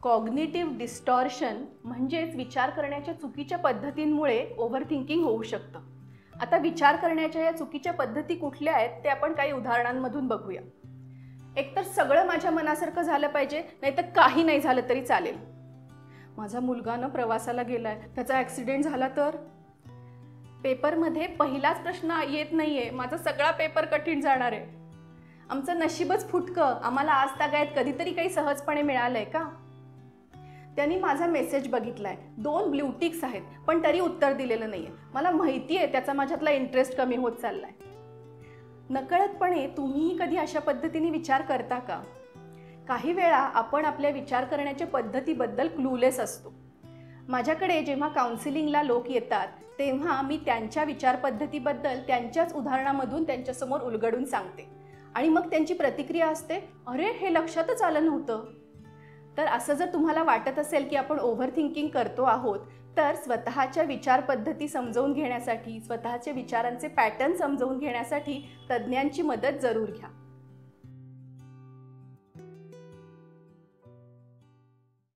Cognitive distortion म्हणजेच विचार करण्याच्या चुकीच्या पद्धतींमुळे ओव्हरथिंकिंग होऊ शकतं. आता विचार करण्याच्या या चुकीच्या पद्धती कुठल्या आहेत ते आपण काही उदाहरणांमधून बघूया. एकतर सगळं माझ्या मनासारखं झालं पाहिजे, नाहीतर काही नाही झालं तरी चालेल. माझा मुलगा न प्रवासाला गेलाय, त्याचा ॲक्सिडेंट झाला तर? पेपरमध्ये पहिलाच प्रश्न येत नाहीये, माझा सगळा पेपर कठीण जाणार आहे. आमचं नशीबच फुटकं, आम्हाला आज तागायत कधीतरी काही सहजपणे मिळालंय का? त्यांनी माझा मेसेज बघितलाय, 2 ब्ल्यू टिक्स आहेत, पण तरी उत्तर दिलेलं नाहीये. मला माहिती आहे त्याचा माझ्यातला इंटरेस्ट कमी होत चाललाय. नकळतपणे तुम्हीही कधी अशा पद्धतीने विचार करता का? काही वेळा आपण आपल्या विचार करण्याच्या पद्धतीबद्दल क्लूलेस असतो. माझ्याकडे जेव्हा काउन्सिलिंगला लोक येतात तेव्हा मी त्यांच्या विचार पद्धतीबद्दल त्यांच्याच उदाहरणामधून त्यांच्यासमोर उलगडून सांगते आणि मग त्यांची प्रतिक्रिया असते, अरे हे लक्षातच आलं नव्हतं. तर असं जर तुम्हाला वाटत असेल की आपण ओव्हरथिंकिंग करतो आहोत, तर स्वतःच्या विचार पद्धती समजून घेण्यासाठी, स्वतःच्या विचारांचे पॅटर्न समजून घेण्यासाठी तज्ज्ञांची मदत जरूर घ्या.